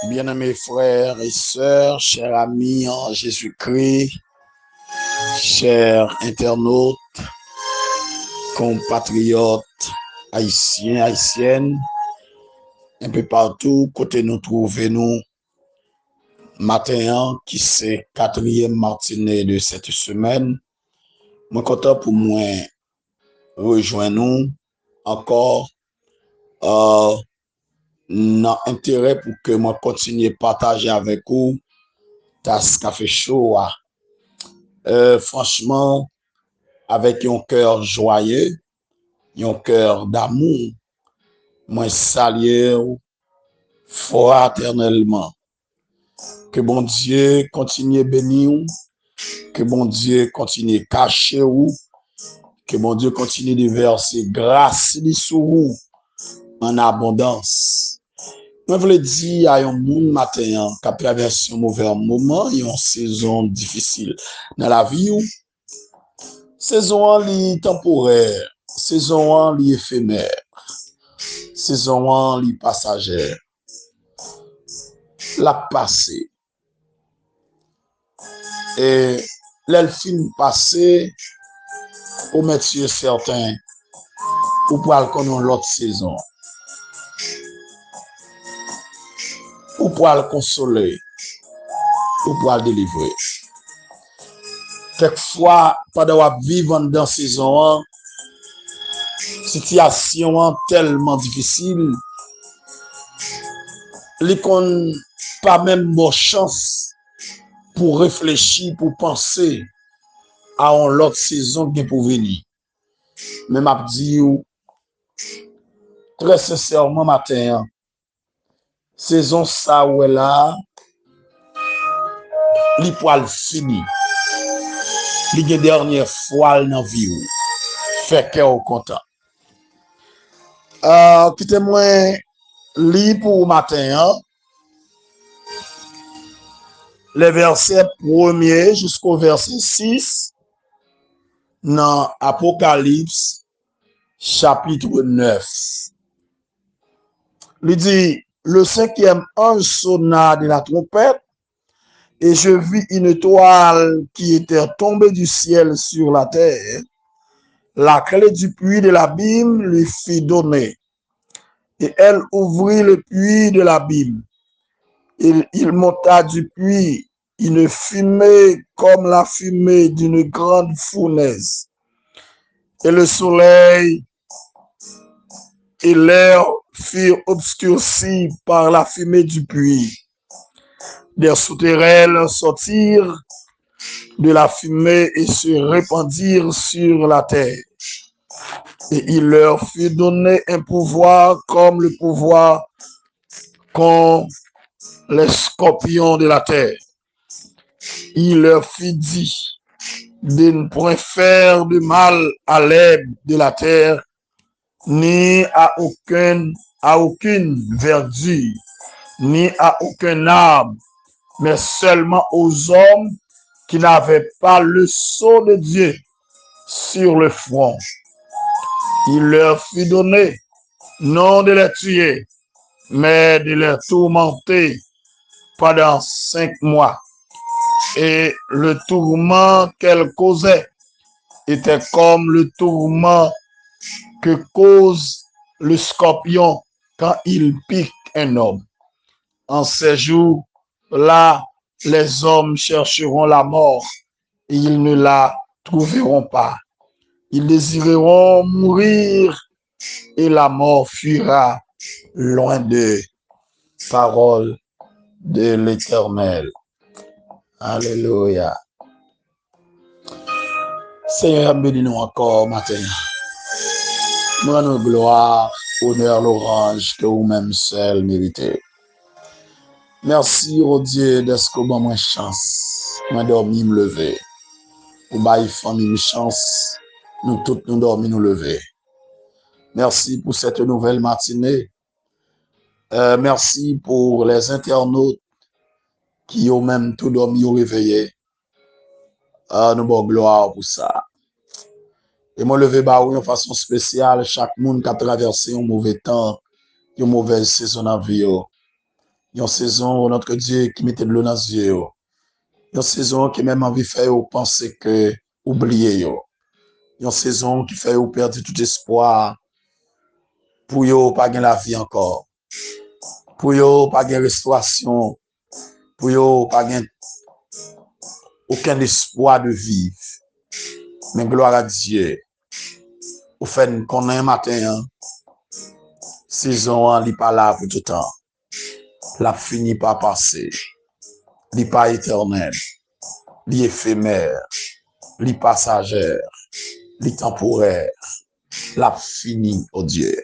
Bien-aimés frères et sœurs, chers amis en Jésus-Christ, chers internautes, compatriotes, haïtiens, haïtiennes, un peu partout, côté nous trouvons-nous, matin, qui c'est quatrième matinée de cette semaine. Moi, content pour moi, rejoindre nous encore, dans intérêt pour que moi continue à partager avec vous, tas café chaud. Franchement, avec un cœur joyeux, un cœur d'amour, moi saluer fraternellement. Que bon Dieu continue à bénir, que bon Dieu continue à cacher vous, que bon Dieu continue de verser grâce sur vous en abondance. Je voulais dire à un monde matin qui a traversé un mauvais moment, une saison difficile dans la vie. Saison li temporaire, saison li éphémère, saison li passagère. La passé. Et l'elfine passé, au métier certain, ou pour aller connaître l'autre saison, ou pour aller consoler, ou pour aller délivrer. Quelquefois, pendant vivre dans saison, situation tellement difficile, les qu'on pas même bonne chance pour réfléchir, pour penser à une autre saison qui pour venir. Mais m'a dit très sincèrement matin, saison ça ou là, li poil fini. Li gen dernière fois dans vie ou. Fait que au content. Quittez-moi li pour matin, les versets 1er jusqu'au verset 6 dans Apocalypse chapitre 9. Il dit, le cinquième ange sonna de la trompette et je vis une étoile qui était tombée du ciel sur la terre. La clé du puits de l'abîme lui fut donnée et elle ouvrit le puits de l'abîme. Il monta du puits une fumée comme la fumée d'une grande fournaise. Et le soleil et l'air furent obscurcis par la fumée du puits. Des souterrains sortirent de la fumée et se répandirent sur la terre. Et il leur fut donné un pouvoir comme le pouvoir qu'ont les scorpions de la terre. Il leur fut dit de ne point faire de mal à l'herbe de la terre, ni à aucune verdure, ni à aucun arbre, mais seulement aux hommes qui n'avaient pas le sceau de Dieu sur le front. Il leur fut donné non de les tuer, mais de les tourmenter pendant 5 mois. Et le tourment qu'elle causait était comme le tourment que cause le scorpion quand il pique un homme. En ces jours-là, les hommes chercheront la mort et ils ne la trouveront pas. Ils désireront mourir et la mort fuira loin d'eux. Parole de l'Éternel. Alléluia. Seigneur, bénis-nous encore matin. Nous rendons gloire, honneur, l'orange que vous-même seul méritez. Merci, oh Dieu, d'être que bon moins chance. Moi dormi, me lever. Ou bail famille une chance. Nous toutes nous dormi, nous lever. Merci pour cette nouvelle matinée. Merci pour les internautes qui ont même tout dormi ou réveillé. Nous bon gloire pour ça. Et moi lever bah de façon spéciale chaque monde qui a traversé un mauvais temps, une mauvaise saison dans vie. Yon saison, notre Dieu, qui mettait de l'eau dans les yeux. Yon saison qui même envie de faire penser que oublier yo. Yon saison qui fait perdre tout espoir pour yo pas gagner la vie encore. Pour yo pas gagner restauration. Pour yo pas gagner aucun espoir de vivre. Mais gloire à Dieu. Au fait qu'on a un matin, saison n'est pas là pour tout le temps. La fini par passer. N'est pas éternel. Li éphémère. Li passagère. Li temporaire. La fini, oh Dieu.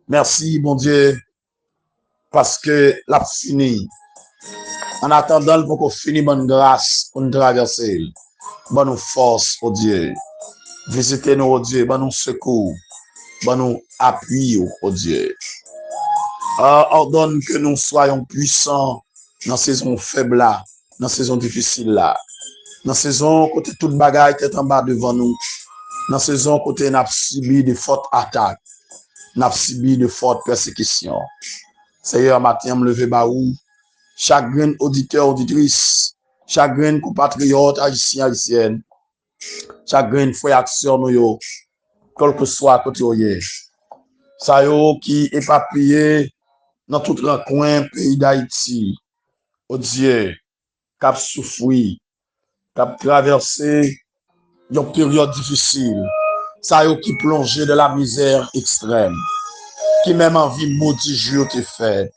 Merci, mon Dieu, parce que la fini. En attendant pour qu'on finisse bonne grâce pour nous traverser. Bonne force, oh Dieu. Visitez-nous, oh Dieu. Bonne secours. Bonne appui, oh Dieu. Ordonne que nous soyons puissants dans saison faible là, dans saison difficile là. Dans saison côté toute bagaille est en bas devant nous. Dans saison côté n'a subi de fortes attaques. N'a subi de fortes persécutions. Seigneur, matin, me lever baou. Chaque grain auditeur, auditrice, chaque grain compatriote, haïtien, haïtienne, chaque grain frère action nous yo, quel que soit côté oye. Ça yo qui éparpillé dans tout le coin pays d'Haïti. Oh Dieu, cap souffri, cap traversé une période difficile. Ça yo qui plongé dans la misère extrême. Qui même envie maudit jour te fait.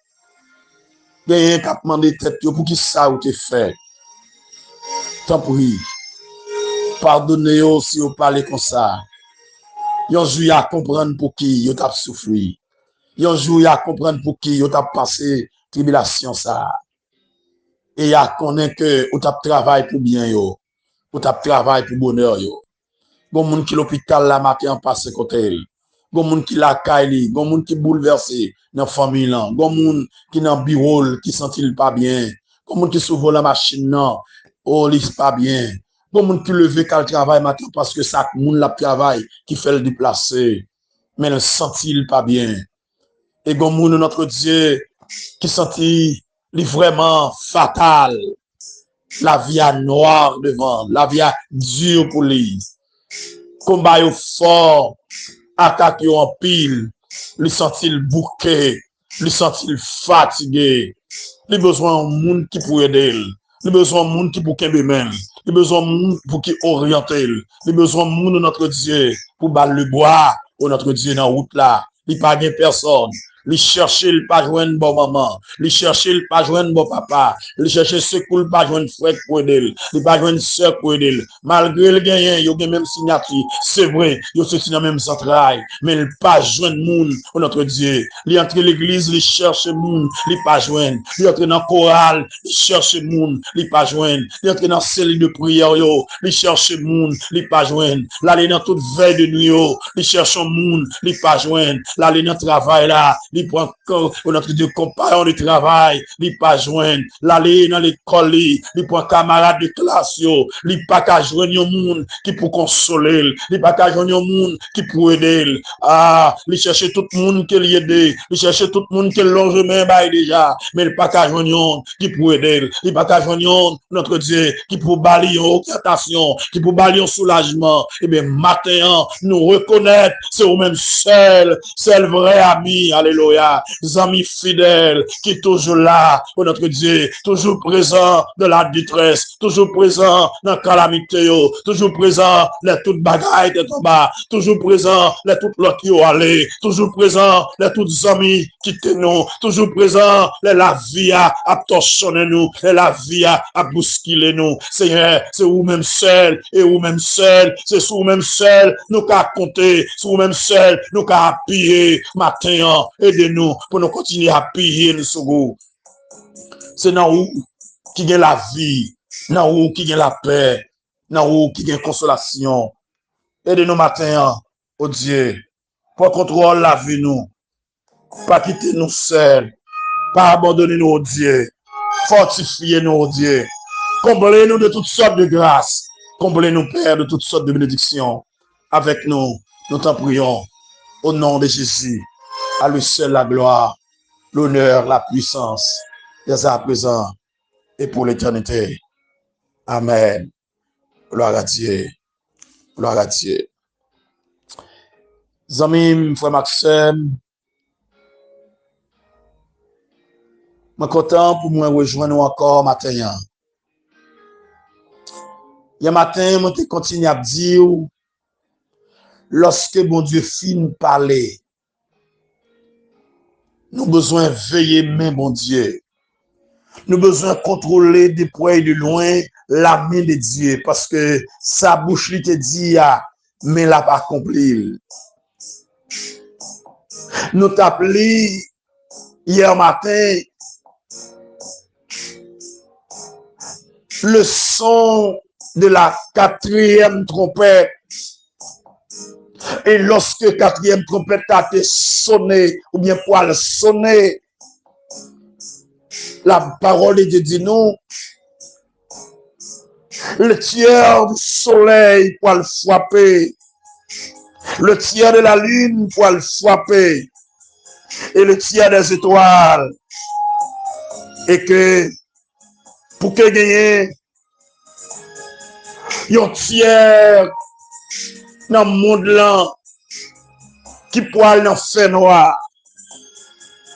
Gagne cap mandé tête yo pour qui ça ou te fait. Tant pis. Pardonnez yo si vous parlez comme ça. Yon jour à comprendre pour qui yo t'a souffri. Yon jour à comprendre pour qui yo t'a passé tribulation ça. Et ya connaît que ou t'a travail pour bien yo. Ou t'a travail pour bonheur yo. Gon moun qui l'hôpital la matin en passe côté. Gon moun qui la caille, gon moun qui bouleversé dans famille là. Gon moun qui dans bureau qui sentit pas bien. Gon moun qui souvent la machine non, oh li pas bien. Gon moun qui levé quand travail matin parce que ça moun la travail qui fait le déplacer. Mais ne sentit pas bien. Et gon moun notre Dieu qui sentit li vraiment fatal. La vie à noir devant, la vie à dur pour lui. Combat yo fort, attaque yo en pile, lui sentit bouquet, lui sentit fatigué. Lui besoin de monde qui pour aider, lui besoin de monde qui pour kembe même, lui besoin de monde pour qui orienter, lui besoin de monde notre Dieu pour battre le bois, ou notre Dieu dans route là, il pas gain personne. Li chercher le pas joindre bon maman, li chercher le pas joindre bon papa, li chercher secours le pas joindre frère pour aider, li pas joindre sœur pour aider. Malgré le gagnant, yo gen même signature, c'est vrai, yo sorti dans même central, mais il pas joindre monde pour notre Dieu. Li entre l'église, li cherche monde, li pas joindre. Li entre dans chorale, li cherche monde, li pas joindre. Li entre dans cellule de prière yo, li cherche monde, li pas joindre. L'aller dans toute veille de nuit yo, li cherche monde, li pas joindre. L'aller dans travail là, li prend notre Dieu compagnon de travail, li pas joindre, l'aller dans l'école, li prend camarade de classe yo, li pas qu'à joindre un monde qui pour consoler, li pas qu'à joindre un monde qui pour aider. Ah, li chercher tout le monde qui l'aider, li chercher tout le monde qui longe main bail déjà, mais li pas qu'à joindre un qui pour aider, li pas qu'à joindre notre Dieu qui pour balayer orientation, qui pour balayer un soulagement. Et bien matin, nous reconnaître c'est au même seul vrai ami, alléluia. Amis fidèles qui est toujours là, pour notre Dieu, toujours présent dans la détresse, toujours présent dans la calamité, toujours présent dans toute bagaille de en bas, toujours présent dans toute l'autre qui est allé, toujours présent dans toutes amis qui étaient nous, toujours présent dans la vie à torchonner nous, dans la vie à bousculer nous. Seigneur, c'est vous-même seul, et vous-même seul, c'est sur vous-même seul, nous qu'à compter, sur vous-même seul, nous qu'à appuyer, matin, aidez-nous pour nous continuer à payer le secours. C'est dans où qui gagne la vie, dans où qui gagne la paix, dans où qui gagne consolation. Aidez-nous matin, oh Dieu, pour contrôler la vie nous, pas quitter nous seuls, pas abandonner nous, oh Dieu, fortifiez nous, oh Dieu, comblez-nous de toutes sortes de grâces, comblez-nous, Père, de toutes sortes de bénédictions. Avec nous, nous t'en prions, au nom de Jésus. À lui seul la gloire, l'honneur, la puissance dès à présent et pour l'éternité. Amen. Gloire à Dieu. Gloire à Dieu. Amis, frère Maxime, je suis content pour me rejoindre encore matin. Hier matin, je continue à dire, lorsque mon Dieu finit de parler, nous avons besoin de veiller, mais mon Dieu. Nous avons besoin de contrôler de près et de loin la main de Dieu, parce que sa bouche lui te dit, mais l'a pas accompli. Nous t'appelons hier matin le son de la 4e trompette. Et lorsque 4e trompette a été sonné, ou bien poil sonné, la parole de Dieu dit non. Le tiers du soleil pour le frapper, le tiers de la lune pour le frapper, et le tiers des étoiles. Et que pour que gagner, un tiers dans le monde là qui pourra dans fait noir.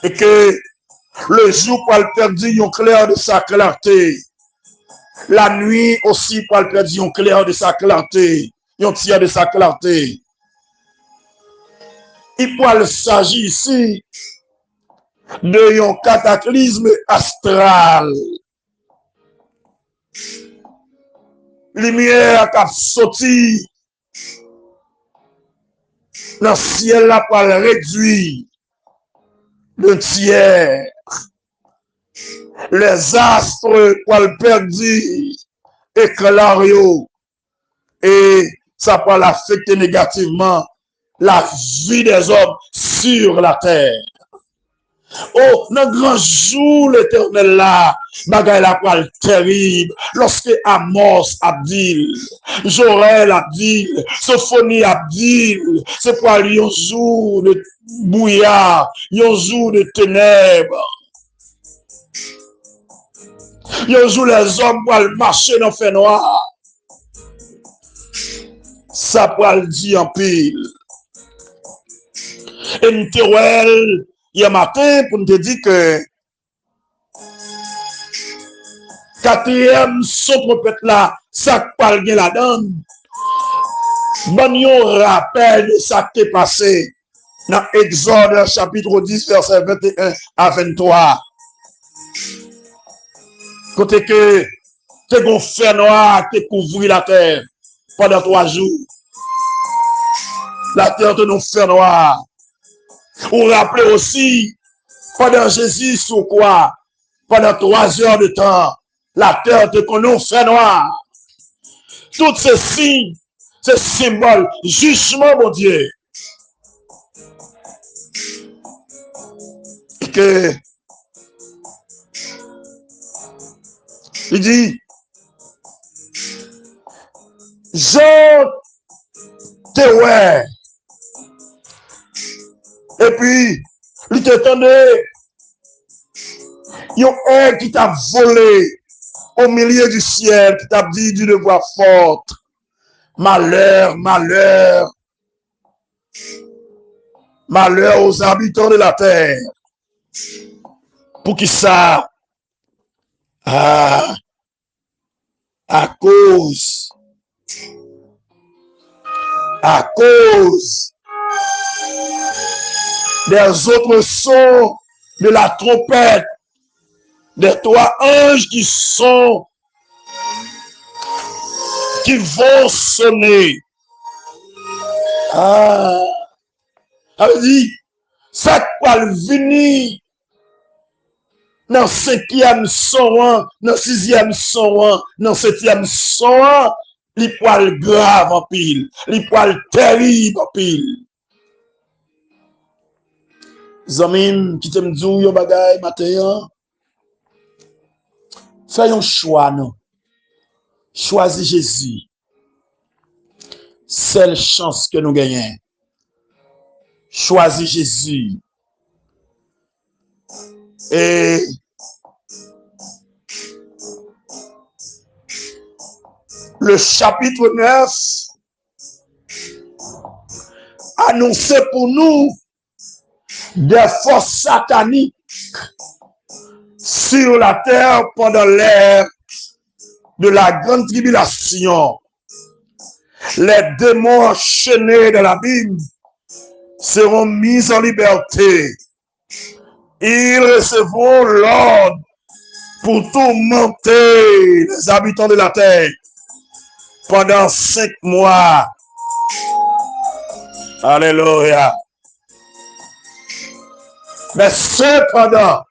Et que le jour pour le perdre un clair de sa clarté. La nuit aussi pour le perdre un clair de sa clarté, un tiers de sa clarté. Il pourra s'agir ici de un cataclysme astral. Lumière qui a sorti dans le ciel là pour le réduire le tiers. Les astres pour le perdre éclairent et ça peut l'affecter négativement la vie des hommes sur la terre. Oh, dans grand jour l'éternel là, bagaille la poil terrible, lorsque Amos a dit, Jorel a dit, Sophonie a dit, c'est pour un jour de brouillard, un jour de ténèbres. Un jour les hommes pour marcher dans le fait noir. Ça pour le dire en pile. Et nous te hier matin pour nous dire que 4e son trompette là, ça parle bien la donne. Bon, yon rappel de ça qui est passé dans Exode chapitre 10 verset 21 à 23. Côté que te gon fer noir qui couvrit la terre pendant 3 jours. La terre te nous fer noir. On rappelle aussi, pendant Jésus sur quoi? Pendant 3 heures de temps, la terre te connaît fait noir. Tous ces signes, ces symboles, jugement, mon Dieu. Et que, il dit, je te ouais. Et puis, il te tenait, il y a un qui t'a volé au milieu du ciel, qui t'a dit d'une voix forte, malheur, malheur, malheur aux habitants de la terre. Pour qui ça? À cause des autres sons de la trompette, des 3 anges qui vont sonner. Ça veut dire, ça va venir dans 5e son, dans 6e son, dans 7e son, les poils graves en pile, les poils terribles en pile. Zamim, qui t'aime dire yo bagay matin, fais un choix, non? Choisis Jésus. Seule chance que nous gagnons. Choisis Jésus. Et le chapitre 9 annonçait pour nous des forces sataniques sur la terre pendant l'ère de la grande tribulation. Les démons enchaînés de la Bible seront mis en liberté. Ils recevront l'ordre pour tourmenter les habitants de la terre pendant 5 mois. Alléluia. Mais cependant,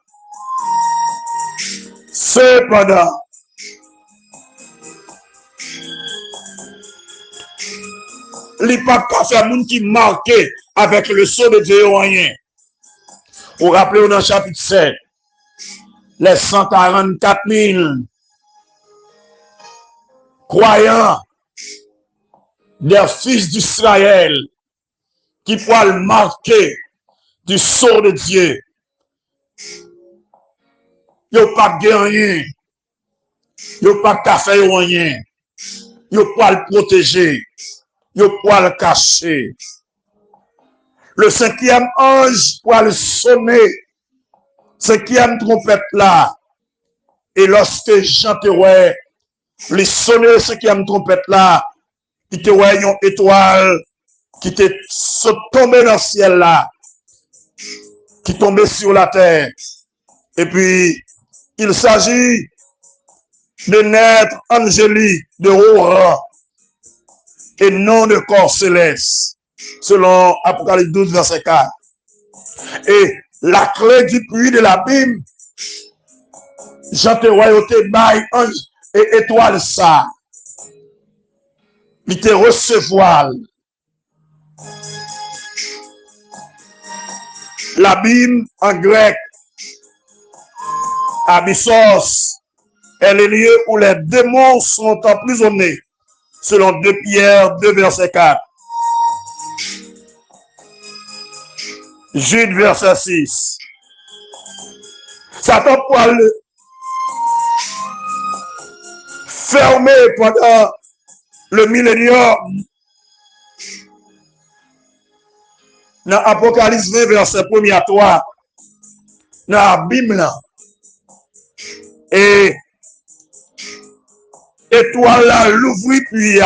il n'y a pas faire monde qui marqué avec le sceau de Dieu rien. Vous rappelez dans le chapitre 7, les 144 000 croyants des fils d'Israël qui pourraient marquer du sceau de Dieu. Ils n'ont pas gagné, ils n'ont pas café rien, ils n'ont pas le protéger, ils n'ont pas le cacher. Le 5e ange pourra le sonner, 5e trompette là. Et lorsque j'entendais les sonner, 5e trompette là, qui te voyait une étoile qui te tombée dans le ciel là, qui tombait sur la terre. Et puis, il s'agit de naître angélique de haut rang et non de corps céleste, selon Apocalypse 12, verset 4. Et la clé du puits de l'abîme, Jean te royauté, bail, ange et étoile ça. Il te recevoir. L'abîme en grec, abyssos, est le lieu où les démons sont emprisonnés, selon 2 Pierre 2, verset 4. Jude, verset 6. Satan pourra le fermer pendant le millénium. Dans Apocalypse 20, verset 1 à 3, dans la Bible, et étoile là l'ouvrit puis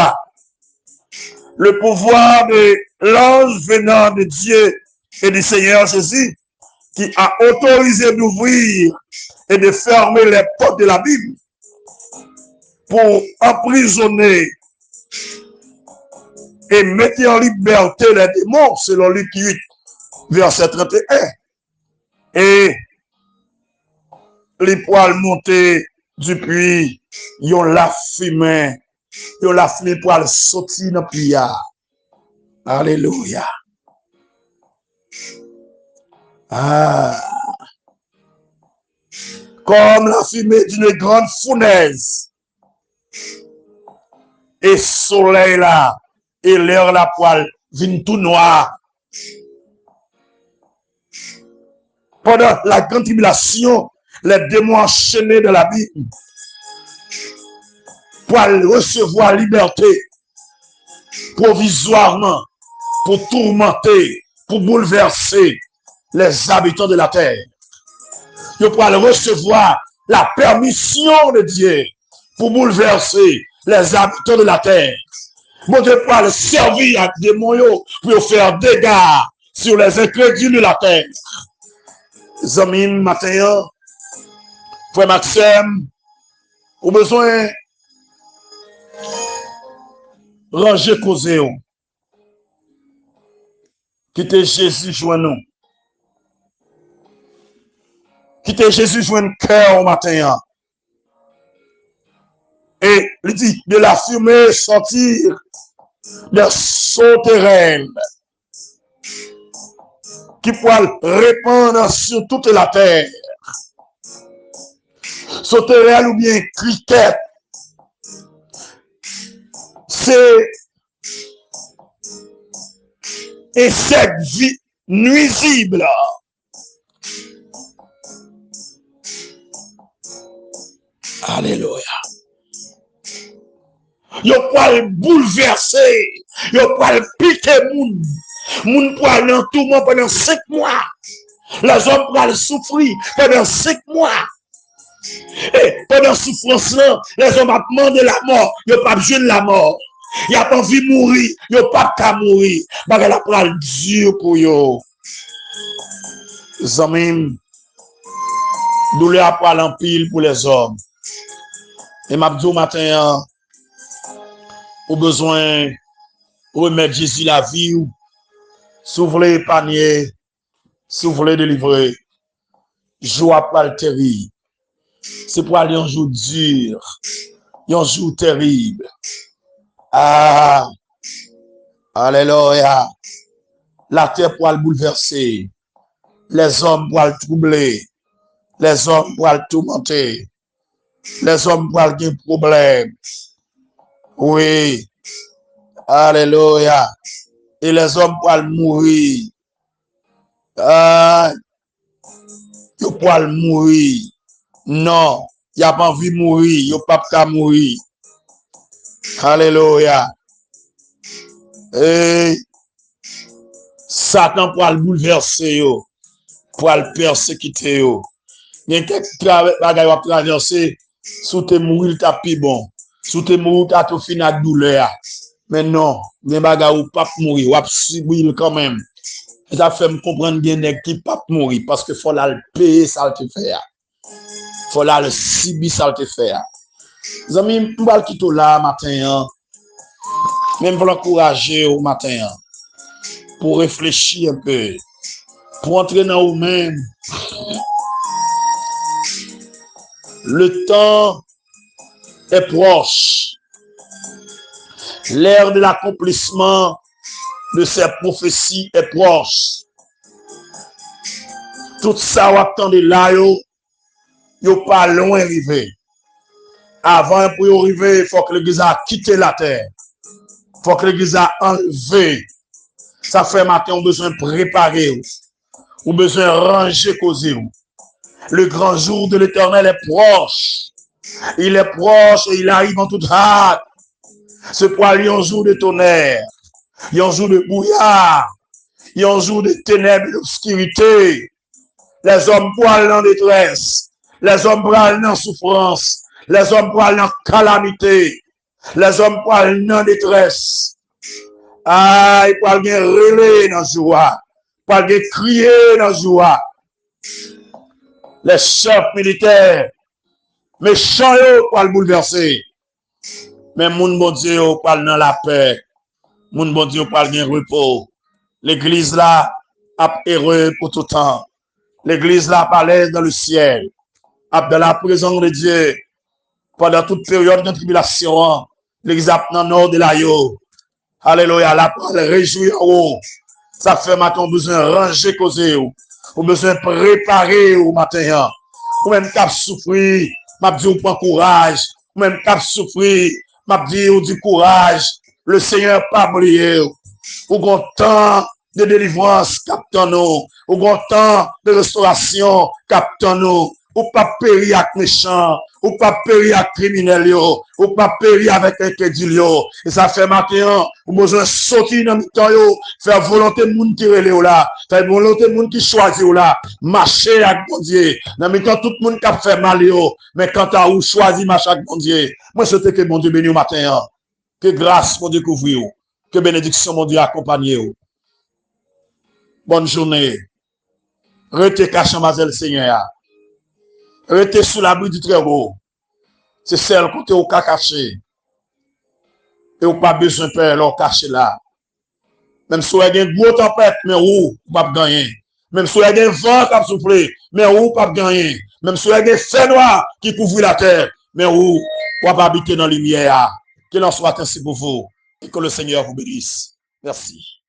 le pouvoir de l'ange venant de Dieu et du Seigneur Jésus qui a autorisé d'ouvrir et de fermer les portes de la Bible pour emprisonner et mettre en liberté les démons selon Luc 8, verset 31. Et les poils montés du puits, ils ont la fumée pour aller sortir dans le puits. Alléluia. Ah. Comme la fumée d'une grande fournaise. Et soleil là, et l'air la poêle vient tout noir. Pendant la grande tribulation, les démons enchaînés de la Bible pour recevoir liberté provisoirement, pour tourmenter, pour bouleverser les habitants de la terre. Ils pourront recevoir la permission de Dieu pour bouleverser les habitants de la terre. Mon Dieu pourra servir à des moyens pour faire dégâts sur les incrédules de la terre. Les amis, matin, frère Maxime, au besoin ranger causer. Quitter Jésus joint nous. Quitter Jésus joint cœur au matin. Et il dit de la fumée sortir de souterrain qui pourra répandre sur toute la terre. Sauterelle ou bien cricket, c'est insecte nuisible. Alléluia. Yo pral bouleverser, yo pral piquer moun. Moun pral dans tout monde pendant 5 mois. Les hommes pral souffrir pendant 5 mois. Et pendant souffrance là, les hommes ont demandé la mort, yo pas besoin de la mort. Y a pas envie de mourir, yo pas qu'à mourir. Bagay la pral dur pour yo. Zamim, douleur pral en pile pour les hommes. Et m'a dit au matin, au besoin remettre Jésus la vie, s'ouvrir le panier, s'ouvrir délivrer. Joie pral terrible. C'est pour aller un jour dur, un jour terrible. Ah, alléluia. La terre pour le bouleverser. Les hommes pour le troubler. Les hommes pour le tourmenter. Les hommes pour le problème. Oui. Alléluia. Et les hommes pour le mourir. Ah, ils pour le mourir. Non, il n'y a pas envie de mourir. Il n'y a pas qu'à mourir. Alléluia. Et Satan pour le bouleverser, pour le persécuter. Il y a quelques bagages à traverser. Sous tes mourir, t'as plus bon. Sous tes mourir, t'as tout fini à douleur. Mais non, il y a des bagages où pas mourir, ou subir quand même. Ça fait me comprendre bien qui pas mourir parce que faut la payer ça le faire. Faut la le subir ça le faire. Les amis, on va le quitter là matin. Même pour l'encourager au matin. Pour réfléchir un peu. Pour entrer dans vous-même. Le temps est proche. L'ère de l'accomplissement de ces prophéties est proche. Tout ça, vous attendez là, yo pas loin arrivé. Avant pour y arriver, il faut que l'église a quitté la terre. Il faut que l'église a enlevé. Ça fait matin, on a besoin de préparer. On a besoin de ranger causer. Le grand jour de l'Éternel est proche. Il est proche et il arrive en toute hâte. C'est pour aller un jour de tonnerre. Il y a un jour de brouillard. Il y a un jour de ténèbres et d'obscurité. Les hommes pour aller en détresse. Les hommes pour aller en souffrance. Les hommes pour aller en calamité. Les hommes pour aller en détresse. Ah, ils pour aller relais dans la joie. Pour aller crier dans la joie. Les chefs militaires, méchants pour aller bouleverser. Mais mon bon Dieu parle dans la paix. Mon bon Dieu parle bien repos. L'église là a heureux pour tout temps. L'église là parle dans le ciel. A dans la présence de Dieu. Pendant toute période de tribulation. L'église a dans le nord de la yo. Alléluia. La parole réjouit. Ça fait maintenant besoin de ranger causer. Ou besoin de préparer au matin. Ou même cap souffrir. M'a dit ou prend courage. Ou même cap souffrir. M'a dit ou du courage. Le Seigneur pas oublié. Ou content de délivrance captant nous. Ou content de restauration captant nous. Ou pas périr avec méchant. Ou pas périr avec criminel yo. Ou pas périr avec incrédule yo. Et ça fait matin, ou besoin sortir dans le temps yo, faire volonté moun qui relève là, faire volonté moun qui choisit là, marcher avec bon Dieu. Dans le temps tout le monde qui a fait mal yo, mais quand tu as choisi marcher avec bon Dieu, moi je souhaite que bon Dieu bénisse au matin. Que grâce mon Dieu couvre vous. Que bénédiction mon Dieu accompagne vous. Bonne journée. Restez caché mademoiselle Seigneur. Restez sous l'abri du Très-Haut. C'est celle côté au cas caché. Et vous pas besoin de faire leur caché là. Même si vous avez une grosse tempête, mais vous pas gagner. Même si vous avez un vent qui a soufflé, mais vous pas gagner. Même si vous avez un fait noir qui couvre la terre, mais vous pas habiter dans la lumière. Qu'il en soit ainsi pour vous. Et que le Seigneur vous bénisse. Merci.